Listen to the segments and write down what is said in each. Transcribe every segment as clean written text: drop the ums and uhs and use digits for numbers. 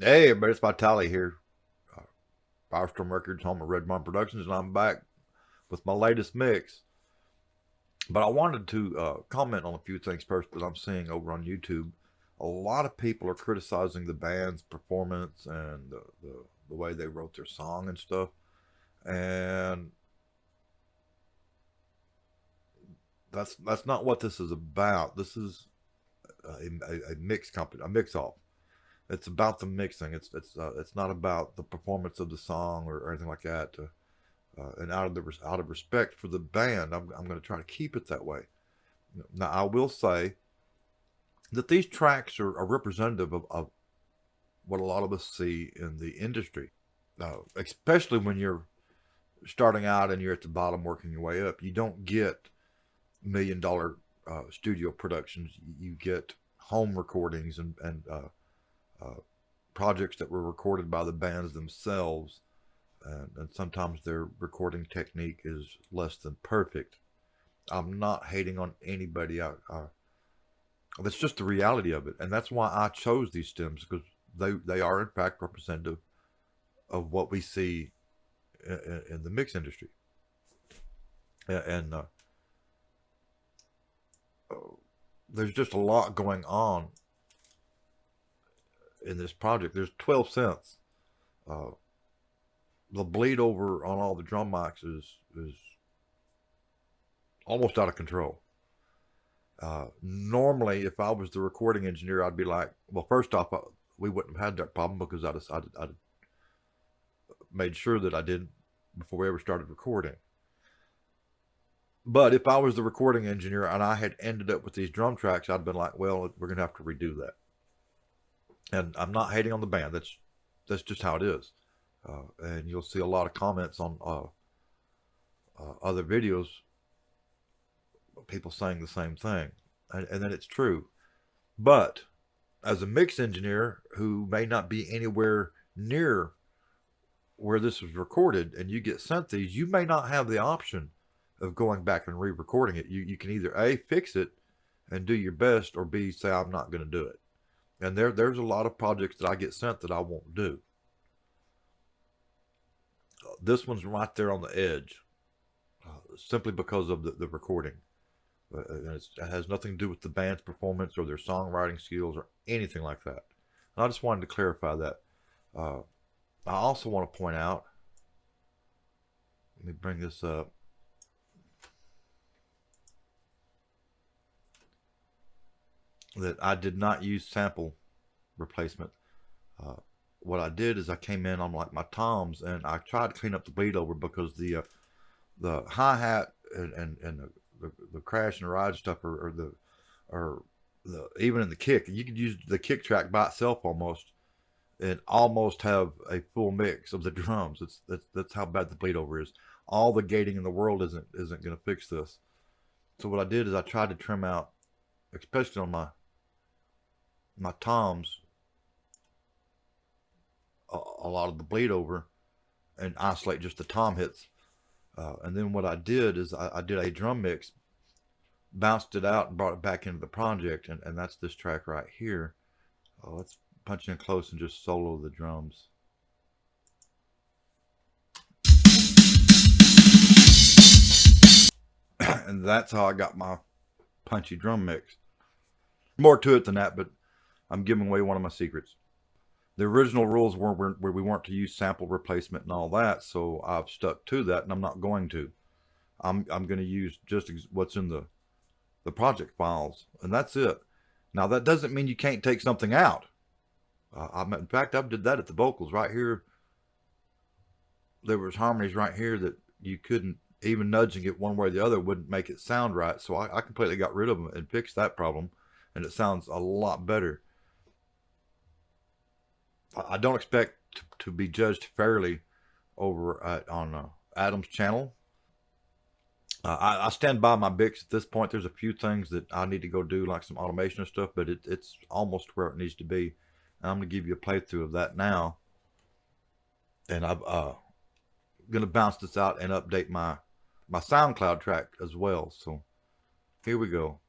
Hey, everybody, it's Vitali here. Uh, Firestorm Records, home of Red Barn Productions, and I'm back with my latest mix. But I wanted to comment on a few things first that I'm seeing over on YouTube. A lot of people are criticizing the band's performance and the way they wrote their song and stuff. And that's not what this is about. This is a mix company, a mix off. It's about the mixing. It's not about the performance of the song or anything like that. And out of respect for the band, I'm going to try to keep it that way. Now, I will say that these tracks are representative of what a lot of us see in the industry, especially when you're starting out and you're at the bottom working your way up. You don't get $1 million studio productions. You get home recordings and projects that were recorded by the bands themselves, and sometimes their recording technique is less than perfect. I'm not hating on anybody. That's just the reality of it, and that's why I chose these stems, because they are in fact representative of what we see in the mix industry. And there's just a lot going on in this project. There's 12 cents. Uh, the bleed over on all the drum mics is almost out of control. Normally, if I was the recording engineer, I'd be like, well, first off, we wouldn't have had that problem because I'd made sure that I did before we ever started recording. But if I was the recording engineer and I had ended up with these drum tracks, I'd been like, well, we're gonna have to redo that. And I'm not hating on the band. That's just how it is. And you'll see a lot of comments on other videos, people saying the same thing, and then it's true. But as a mix engineer who may not be anywhere near where this was recorded, and you get sent these, you may not have the option of going back and re-recording it. You can either A, fix it and do your best, or B, say I'm not going to do it. And there's a lot of projects that I get sent that I won't do. This one's right there on the edge, simply because of the recording. It has nothing to do with the band's performance or their songwriting skills or anything like that. And I just wanted to clarify that. I also want to point out, let me bring this up, that I did not use sample replacement. What I did is I came in on like my toms and I tried to clean up the bleed over, because the hi-hat and the crash and ride stuff, or the even in the kick, you could use the kick track by itself almost, and almost have a full mix of the drums. That's how bad the bleed over is. All the gating in the world isn't going to fix this. So what I did is I tried to trim out, especially on my toms, a lot of the bleed over, and isolate just the tom hits. And then what I did is I did a drum mix, bounced it out, and brought it back into the project, and that's this track right here. Let's punch in close and just solo the drums. And that's how I got my punchy drum mix. More to it than that, but I'm giving away one of my secrets. The original rules were where we weren't to use sample replacement and all that, so I've stuck to that, and I'm not going to. I'm going to use just what's in the project files, and that's it. Now that doesn't mean you can't take something out. In fact, I did that at the vocals right here. There was harmonies right here that you couldn't, even nudging it one way or the other wouldn't make it sound right. So I completely got rid of them and fixed that problem, and it sounds a lot better. I don't expect to be judged fairly over on Adam's channel. I stand by my Bix at this point. There's a few things that I need to go do, like some automation and stuff, but it's almost where it needs to be. And I'm going to give you a playthrough of that now. And I'm going to bounce this out and update my SoundCloud track as well. So here we go.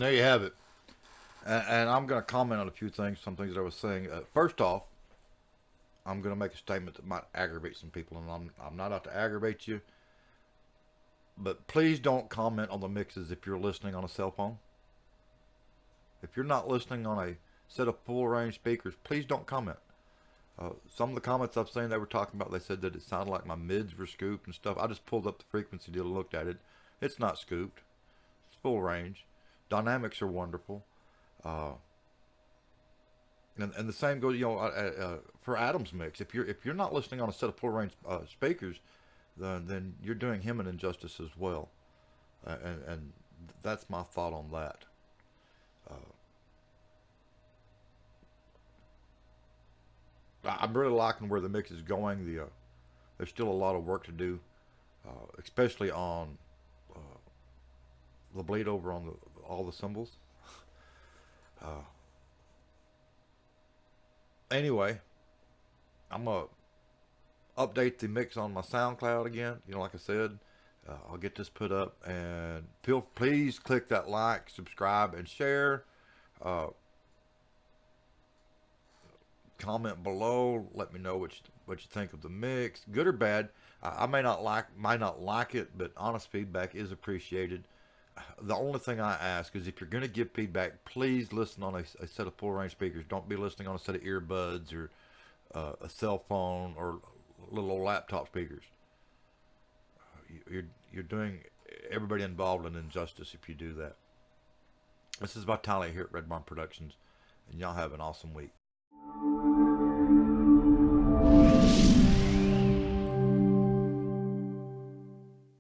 there you have it. And I'm going to comment on a few things, some things that I was saying. First off, I'm going to make a statement that might aggravate some people, and I'm not out to aggravate you. But please don't comment on the mixes if you're listening on a cell phone. If you're not listening on a set of full range speakers, please don't comment. Some of the comments I've seen they were talking about, they said that it sounded like my mids were scooped and stuff. I just pulled up the frequency deal and looked at it. It's not scooped. It's full range. Dynamics are wonderful. And the same goes, for Adam's mix. If you're not listening on a set of full range speakers, then you're doing him an injustice as well. And that's my thought on that. I'm really liking where the mix is going. There's still a lot of work to do, especially on the bleed over on all the cymbals. Anyway, I'm gonna update the mix on my SoundCloud again. Like I said, I'll get this put up, and please click that like, subscribe, and share. Comment below. Let me know what you think of the mix, good or bad. I might not like it, but honest feedback is appreciated. The only thing I ask is if you're going to give feedback, please listen on a set of full range speakers. Don't be listening on a set of earbuds or a cell phone or little old laptop speakers. You're doing everybody involved an injustice if you do that. This is Vitaly here at Red Barn Productions, and y'all have an awesome week.